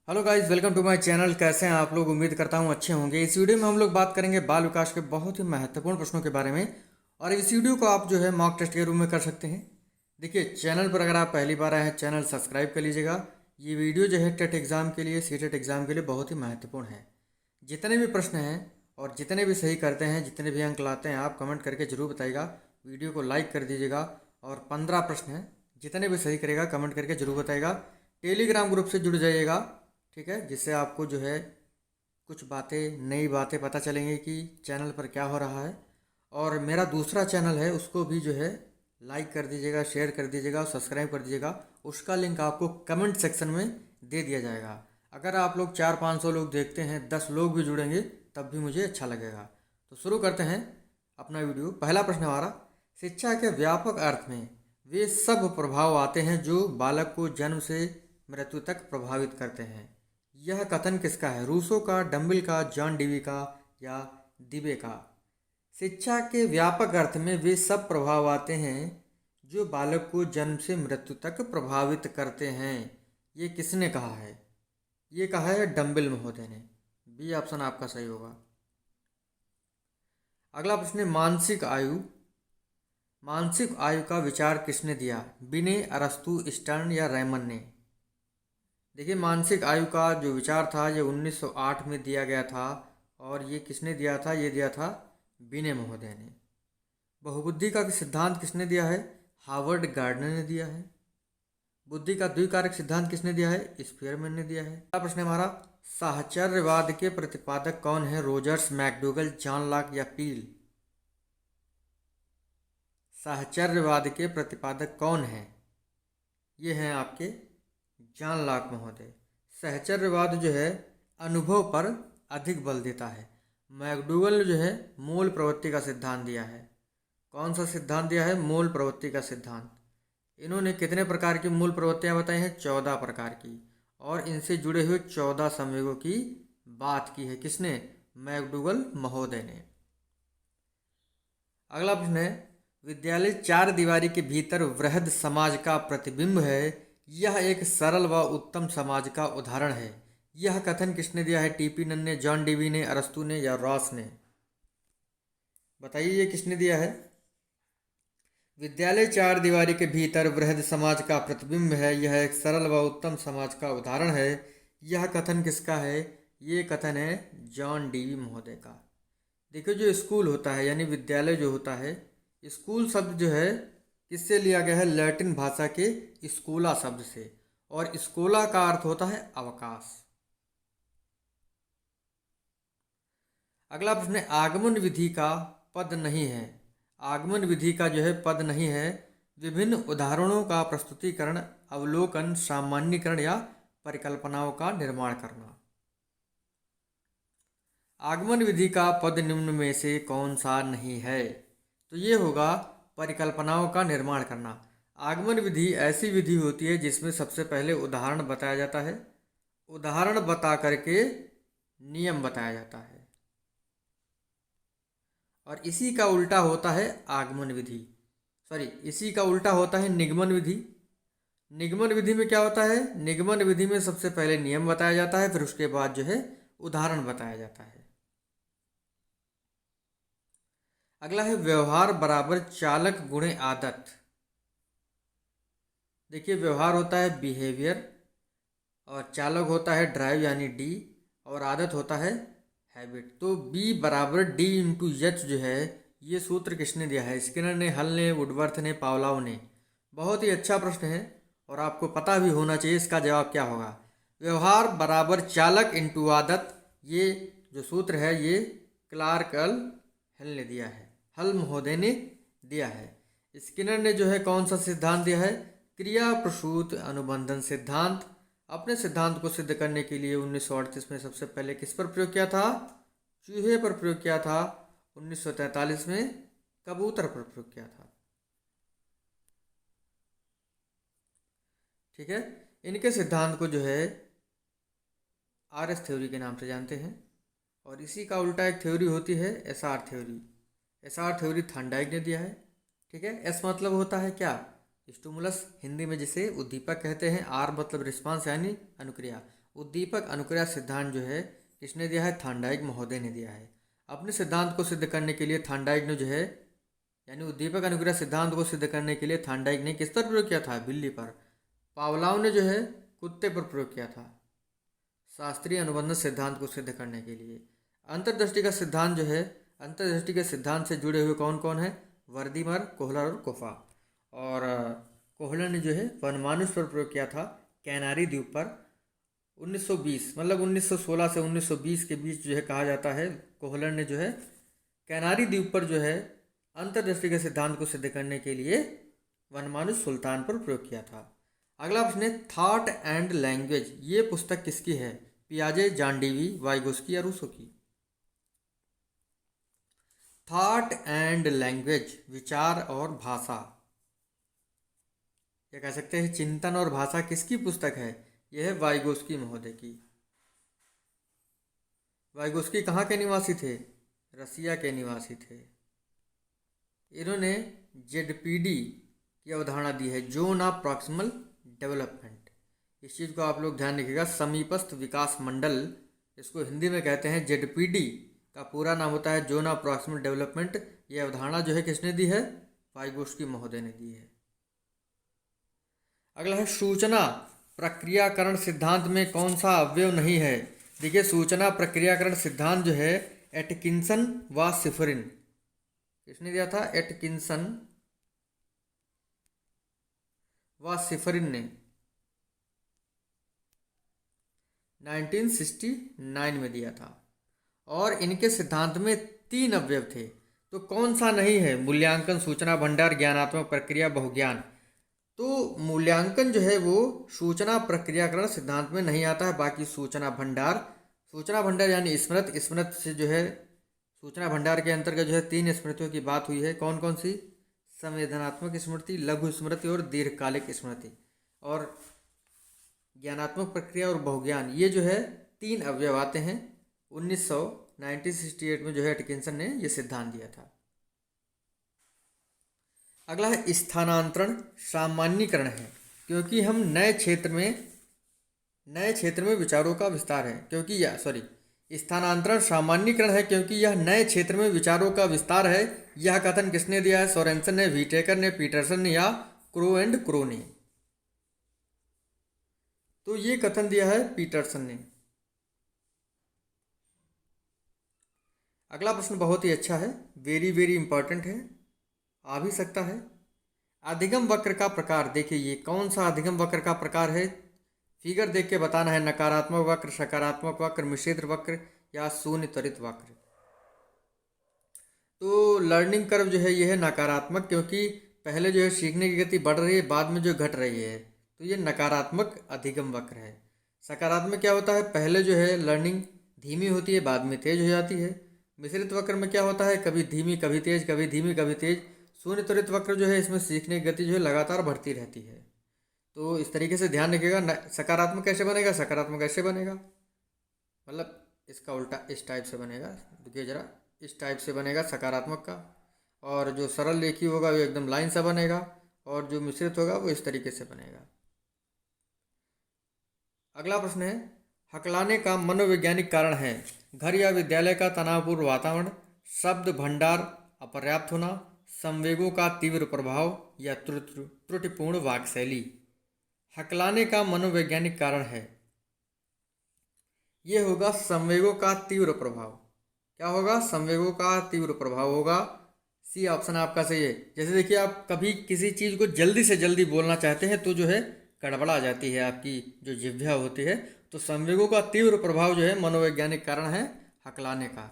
Hello guys, welcome to my channel. कैसे हैं आप लोग? उम्मीद करता हूं अच्छे होंगे। इस वीडियो में हम लोग बात करेंगे बाल विकास के बहुत ही महत्वपूर्ण प्रश्नों के बारे में। और इस वीडियो को आप जो है मॉक टेस्ट के रूप में कर सकते हैं। देखिए, चैनल पर अगर आप पहली बार आए हैं, चैनल सब्सक्राइब कर लीजिएगा। ये वीडियो जो है टेट एग्ज़ाम के लिए, सीटेट एग्ज़ाम के लिए बहुत ही महत्वपूर्ण है। जितने भी प्रश्न हैं और जितने भी सही करते हैं, जितने भी अंक लाते हैं, आप कमेंट करके ज़रूर बताइएगा। वीडियो को लाइक कर दीजिएगा। और 15 प्रश्न हैं, जितने भी सही करेगा कमेंट करके ज़रूर बताइएगा। टेलीग्राम ग्रुप से जुड़ जाइएगा, ठीक है, जिससे आपको जो है कुछ बातें, नई बातें पता चलेंगी कि चैनल पर क्या हो रहा है। और मेरा दूसरा चैनल है, उसको भी जो है लाइक कर दीजिएगा, शेयर कर दीजिएगा और सब्सक्राइब कर दीजिएगा। उसका लिंक आपको कमेंट सेक्शन में दे दिया जाएगा। अगर आप लोग 400-500 लोग देखते हैं, 10 लोग भी जुड़ेंगे, तब भी मुझे अच्छा लगेगा। तो शुरू करते हैं अपना वीडियो। पहला प्रश्न हमारा, शिक्षा के व्यापक अर्थ में वे सब प्रभाव आते हैं जो बालक को जन्म से मृत्यु तक प्रभावित करते हैं। यह कथन किसका है? रूसो का, डम्बिल का, जॉन डीवी का या दिबे का? शिक्षा के व्यापक अर्थ में वे सब प्रभाव आते हैं जो बालक को जन्म से मृत्यु तक प्रभावित करते हैं। ये किसने कहा है? ये कहा है डम्बिल महोदय ने। बी ऑप्शन आपका सही होगा। अगला प्रश्न है, मानसिक आयु। मानसिक आयु का विचार किसने दिया? बिने, अरस्तु, स्टर्न या रैमन ने? देखिए, मानसिक आयु का जो विचार था ये 1908 में दिया गया था। और ये किसने दिया था? ये दिया था बिने महोदय ने। बहुबुद्धि का सिद्धांत किसने दिया है? हार्वर्ड गार्डनर ने दिया है। बुद्धि का द्विकारक सिद्धांत किसने दिया है? स्पीयरमैन ने दिया है। अगला प्रश्न है हमारा, साहचर्यवाद के प्रतिपादक कौन है? रोजर्स, मैकडूगल, जॉन लॉक या पील? साहचर्यवाद के प्रतिपादक कौन है? ये हैं आपके जॉन लॉक महोदय। सहचर्यवाद जो है अनुभव पर अधिक बल देता है। मैकडूगल ने जो है मूल प्रवृत्ति का सिद्धांत दिया है। कौन सा सिद्धांत दिया है? मूल प्रवृत्ति का सिद्धांत। इन्होंने कितने प्रकार की मूल प्रवृत्तियां बताई हैं? 14 प्रकार की। और इनसे जुड़े हुए 14 संवेगों की बात की है। किसने? मैकडूगल महोदय ने। अगला प्रश्न है, विद्यालय चार दीवारी के भीतर वृहद समाज का प्रतिबिंब है। यह एक सरल व उत्तम समाज का उदाहरण है। यह कथन किसने दिया है? टीपी नन ने, जॉन डीवी ने, अरस्तु ने या रॉस ने? बताइए, ये किसने दिया है? विद्यालय चार दीवारी के भीतर वृहद समाज का प्रतिबिंब है। यह एक सरल व उत्तम समाज का उदाहरण है। यह कथन किसका है? ये कथन है जॉन डीवी महोदय का। देखिए, जो स्कूल होता है यानी विद्यालय जो होता है, स्कूल शब्द जो है किससे लिया गया है? लैटिन भाषा के स्कूला शब्द से। और स्कूला का अर्थ होता है अवकाश। अगला प्रश्न है, आगमन विधि का पद नहीं है। आगमन विधि का जो है पद नहीं है। विभिन्न उदाहरणों का प्रस्तुतिकरण, अवलोकन, सामान्यीकरण या परिकल्पनाओं का निर्माण करना। आगमन विधि का पद निम्न में से कौन सा नहीं है? तो ये होगा परिकल्पनाओं का निर्माण करना। आगमन विधि ऐसी विधि होती है जिसमें सबसे पहले उदाहरण बताया जाता है। उदाहरण बता करके नियम बताया जाता है। और इसी का उल्टा होता है आगमन विधि, सॉरी, इसी का उल्टा होता है निगमन विधि। निगमन विधि में क्या होता है? निगमन विधि में सबसे पहले नियम बताया जाता है, फिर उसके बाद जो है उदाहरण बताया जाता है। अगला है, व्यवहार बराबर चालक गुणे आदत। देखिए, व्यवहार होता है बिहेवियर, और चालक होता है ड्राइव यानी डी, और आदत होता है हैबिट। तो बी बराबर डी इंटू एच जो है, ये सूत्र किसने दिया है? स्किनर ने, हल ने, वुडवर्थ ने, पावलाव ने? बहुत ही अच्छा प्रश्न है और आपको पता भी होना चाहिए इसका जवाब क्या होगा। व्यवहार बराबर चालक इंटू आदत, ये जो सूत्र है ये क्लार्क हल ने दिया है, हल महोदय ने दिया है। स्किनर ने जो है कौन सा सिद्धांत दिया है? क्रिया प्रसूत अनुबंधन सिद्धांत। अपने सिद्धांत को सिद्ध करने के लिए 1938 में सबसे पहले किस पर प्रयोग किया था? चूहे पर प्रयोग किया था। 1943 में कबूतर पर प्रयोग किया था। ठीक है, इनके सिद्धांत को जो है आरएस थ्योरी के नाम से जानते हैं। और इसी का उल्टा एक थ्योरी होती है SR theory. SR theory Thorndike ने दिया है। ठीक है, एस मतलब होता है क्या? स्टिमुलस, हिंदी में जिसे उद्दीपक कहते हैं। आर मतलब रिस्पांस यानी अनुक्रिया। उद्दीपक अनुक्रिया सिद्धांत जो है किसने दिया है? थार्नडाइक महोदय ने दिया है। अपने सिद्धांत को सिद्ध करने के लिए थार्नडाइक ने जो है, यानी उद्दीपक अनुक्रिया सिद्धांत को सिद्ध करने के लिए थार्नडाइक ने किस पर प्रयोग किया था? बिल्ली पर। पावलाव ने जो है कुत्ते पर प्रयोग किया था शास्त्रीय अनुबंध सिद्धांत को सिद्ध करने के लिए। अंतर्दृष्टि का सिद्धांत जो है, अंतर्दृष्टि के सिद्धांत से जुड़े हुए कौन कौन है? वर्दीमर, कोहलर और कोफा। और कोहलर ने जो है वनमानुष पर प्रयोग किया था कैनारी द्वीप पर 1920, मतलब 1916 से 1920 के बीच जो है कहा जाता है। कोहलर ने जो है कैनारी द्वीप पर जो है अंतर्दृष्टि के सिद्धांत को सिद्ध करने के लिए वनमानुष सुल्तान पर प्रयोग किया था। अगला प्रश्न है थॉट एंड लैंग्वेज, ये पुस्तक किसकी है? पियाजे, जांडीवी, वाइगोस्की या रूसो की? थॉट एंड लैंग्वेज, विचार और भाषा, या कह सकते हैं चिंतन और भाषा, किसकी पुस्तक है? यह है वाइगोस्की महोदय की। वाइगोस्की कहाँ के निवासी थे? रसिया के निवासी थे। इन्होंने जेडपीडी की अवधारणा दी है, जोन ऑफ प्रॉक्सिमल डेवलपमेंट। इस चीज़ को आप लोग ध्यान रखिएगा, समीपस्थ विकास मंडल, इसको हिंदी में कहते हैं जेडपीडी, का पूरा नाम होता है जोन ऑफ प्रॉक्सिमल डेवलपमेंट। ये अवधारणा जो है किसने दी है? वाइगोस्की महोदय ने दी है। अगला है सूचना प्रक्रियाकरण सिद्धांत में कौन सा अवयव नहीं है? देखिए सूचना प्रक्रियाकरण सिद्धांत जो है एटकिंसन व सिफरिन, किसने दिया था? एटकिंसन व सिफरिन ने 1969 में दिया था। और इनके सिद्धांत में 3 अवयव थे, तो कौन सा नहीं है? मूल्यांकन, सूचना भंडार, ज्ञानात्मक प्रक्रिया, बहुज्ञान। तो मूल्यांकन जो है वो सूचना प्रक्रियाकरण सिद्धांत में नहीं आता है। बाकी सूचना भंडार यानी स्मृति, स्मृति से जो है सूचना भंडार के अंतर्गत जो है 3 स्मृतियों की बात हुई है। कौन कौन सी? संवेदनात्मक स्मृति, लघु स्मृति और दीर्घकालिक स्मृति। और ज्ञानात्मक प्रक्रिया और बहुज्ञान, ये जो है 3 अवयव आते हैं। 1968 में जो है एटकिंसन ने ये सिद्धांत दिया था। अगला है स्थानांतरण सामान्यीकरण है, क्योंकि हम नए क्षेत्र में विचारों का विस्तार है, क्योंकि यह स्थानांतरण सामान्यीकरण है क्योंकि यह नए क्षेत्र में विचारों का विस्तार है। यह कथन किसने दिया है? सोरेनसन ने, व्हीटेकर ने, पीटरसन ने या क्रो एंड क्रो ने? तो ये कथन दिया है पीटरसन ने। अगला प्रश्न बहुत ही अच्छा है, वेरी वेरी इंपॉर्टेंट है, आ भी सकता है। अधिगम वक्र का प्रकार, देखिए ये कौन सा अधिगम वक्र का प्रकार है? फिगर देख के बताना है, नकारात्मक वक्र, सकारात्मक वक्र, मिश्रित वक्र या शून्य त्वरित वक्र। तो लर्निंग कर्व जो है ये है नकारात्मक, क्योंकि पहले जो है सीखने की गति बढ़ रही है, बाद में जो घट रही है, तो ये नकारात्मक अधिगम वक्र है। सकारात्मक क्या होता है? पहले जो है लर्निंग धीमी होती है, बाद में तेज हो जाती है। मिश्रित वक्र में क्या होता है? कभी धीमी कभी तेज, कभी धीमी कभी तेज। शून्य त्वरित वक्र जो है इसमें सीखने की गति जो है लगातार बढ़ती रहती है। तो इस तरीके से ध्यान रखिएगा। सकारात्मक कैसे बनेगा? सकारात्मक ऐसे बनेगा, मतलब इसका उल्टा इस टाइप से बनेगा। देखिए जरा, इस टाइप से बनेगा सकारात्मक का। और जो सरल रेखी होगा वो एकदम लाइन सा बनेगा, और जो मिश्रित होगा वो इस तरीके से बनेगा। अगला प्रश्न है, हकलाने का मनोवैज्ञानिक कारण है? घर या विद्यालय का तनावपूर्ण वातावरण, शब्द भंडार अपर्याप्त होना, संवेगों का तीव्र प्रभाव या त्रुटिपूर्ण वाक्शैली? हकलाने का मनोवैज्ञानिक कारण है, ये होगा संवेगों का तीव्र प्रभाव। क्या होगा? संवेगों का तीव्र प्रभाव होगा। सी ऑप्शन आपका सही है। जैसे देखिए, आप कभी किसी चीज़ को जल्दी से जल्दी बोलना चाहते हैं तो जो है गड़बड़ा जाती है आपकी जो जिह्वा होती है। तो संवेगों का तीव्र प्रभाव जो है मनोवैज्ञानिक कारण है हकलाने का।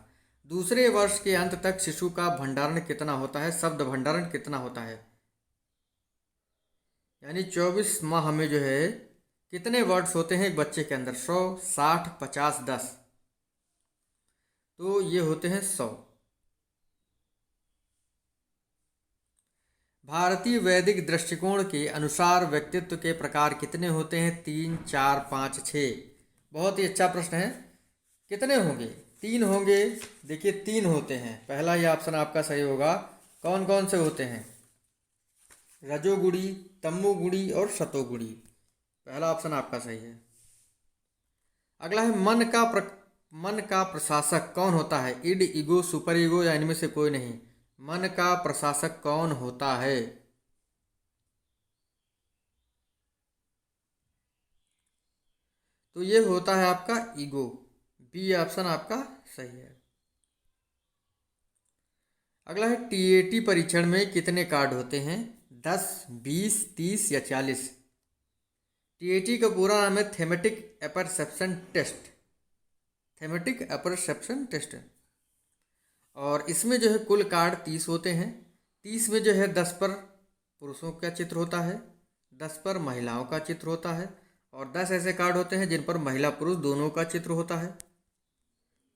दूसरे वर्ष के अंत तक शिशु का भंडारण कितना होता है? शब्द भंडारण कितना होता है? यानी 24 माह में जो है कितने वर्ड्स होते हैं एक बच्चे के अंदर? 100, 60, 50, 10। तो ये होते हैं 100। भारतीय वैदिक दृष्टिकोण के अनुसार व्यक्तित्व के प्रकार कितने होते हैं? 3, 4, 5, 6। बहुत ही अच्छा प्रश्न है। कितने होंगे? 3 होंगे। देखिए 3 होते हैं। पहला ही ऑप्शन आपका सही होगा। कौन कौन से होते हैं? रजोगुणी, तमोगुणी और सतोगुणी। पहला ऑप्शन आपका सही है। अगला है मन का प्रशासक कौन होता है? इड, ईगो, सुपर ईगो या इनमें से कोई नहीं? मन का प्रशासक कौन होता है? तो ये होता है आपका ईगो। बी ऑप्शन आपका सही है। अगला है टीएटी परीक्षण में कितने कार्ड होते हैं? 10, 20, 30 या 40? टीएटी का पूरा नाम है thematic apperception test. Thematic apperception test. और इसमें जो है कुल कार्ड 30 होते हैं। 30 में जो है 10 पर पुरुषों का चित्र होता है, 10 पर महिलाओं का चित्र होता है और 10 ऐसे कार्ड होते हैं जिन पर महिला पुरुष दोनों का चित्र होता है।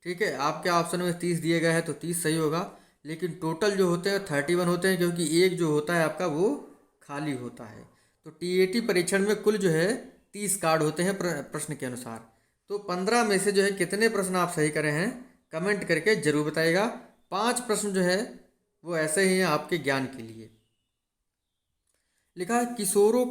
ठीक है, आपके ऑप्शन में 30 दिए गए हैं तो 30 सही होगा, लेकिन टोटल जो होते हैं 31 होते हैं, क्योंकि एक जो होता है आपका वो खाली होता है। तो टीएटी परीक्षण में कुल जो है 30 कार्ड होते हैं प्रश्न के अनुसार। तो 15 में से जो है कितने प्रश्न आप सही करे हैं कमेंट करके जरूर बताइएगा। 5 प्रश्न जो है वो ऐसे ही हैं आपके ज्ञान के लिए। लिखा है किशोरों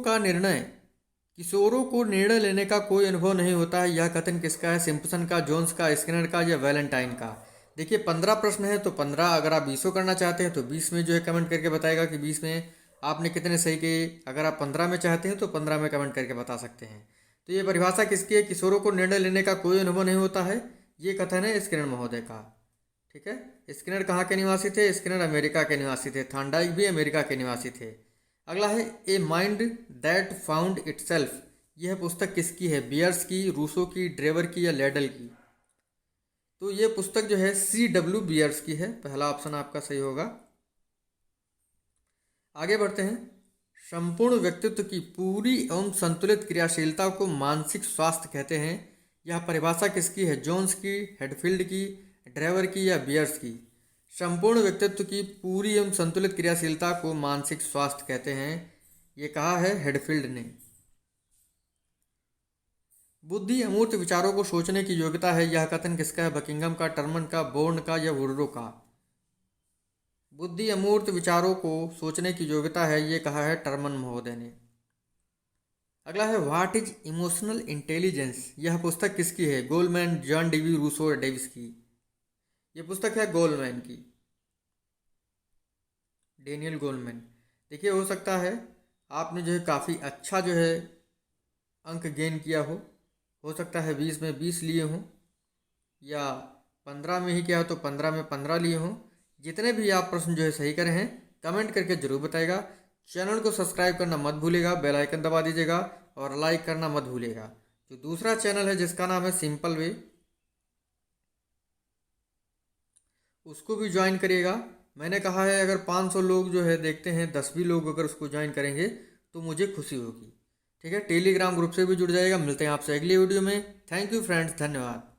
को निर्णय लेने का कोई अनुभव नहीं होता है, यह कथन किसका है? सिम्पसन का, जोन्स का, स्किनर का या वैलेंटाइन का? देखिए 15 प्रश्न है तो 15, अगर आप 20 करना चाहते हैं तो 20 में जो है कमेंट करके बताएगा कि 20 में आपने कितने सही किए। अगर आप 15 में चाहते हैं तो 15 में कमेंट करके बता सकते हैं। तो ये परिभाषा किसकी है? किशोरों को निर्णय लेने का कोई अनुभव नहीं होता है, ये कथन है स्किनर महोदय का। ठीक है, स्किनर कहाँ के निवासी थे? स्किनर अमेरिका के निवासी थे। थॉर्नडाइक भी अमेरिका के निवासी थे। अगला है a mind that found itself, यह पुस्तक किसकी है? बियर्स की, रूसो की, ड्रेवर की या लेडल की? तो ये पुस्तक जो है C.W. बियर्स की है। पहला ऑप्शन आपका सही होगा। आगे बढ़ते हैं। संपूर्ण व्यक्तित्व की पूरी एवं संतुलित क्रियाशीलता को मानसिक स्वास्थ्य कहते हैं, यह परिभाषा किसकी है? जोन्स की, हेडफील्ड की, ड्रेवर की या बियर्स की? संपूर्ण व्यक्तित्व की पूरी एवं संतुलित क्रियाशीलता को मानसिक स्वास्थ्य कहते हैं, ये कहा है हेडफील्ड ने। बुद्धि अमूर्त विचारों को सोचने की योग्यता है, यह कथन किसका है? बकिंघम का, टर्मन का, बोर्न का या वुडरो का? बुद्धि अमूर्त विचारों को सोचने की योग्यता है, ये कहा है टर्मन महोदय ने। अगला है व्हाट इज इमोशनल इंटेलिजेंस, यह पुस्तक किसकी है? गोलमैन, जॉन डीवी, रूसो और डेविस की? यह पुस्तक है गोलमैन की, डेनियल गोलमैन। देखिए हो सकता है आपने जो है काफ़ी अच्छा जो है अंक गेन किया हो सकता है 20 में 20 लिए हों या 15 में ही किया हो तो 15 में 15 लिए हों। जितने भी आप प्रश्न जो है सही करे हैं कमेंट करके जरूर बताइएगा। चैनल को सब्सक्राइब करना मत भूलिएगा, बेल आइकन दबा दीजिएगा और लाइक करना मत भूलिएगा। जो दूसरा चैनल है जिसका नाम है सिंपल वे, उसको भी ज्वाइन करिएगा। मैंने कहा है अगर 500 लोग जो है देखते हैं, 10 भी लोग अगर उसको ज्वाइन करेंगे तो मुझे खुशी होगी। ठीक है, टेलीग्राम ग्रुप से भी जुड़ जाएगा। मिलते हैं आपसे अगली वीडियो में। थैंक यू फ्रेंड्स, धन्यवाद।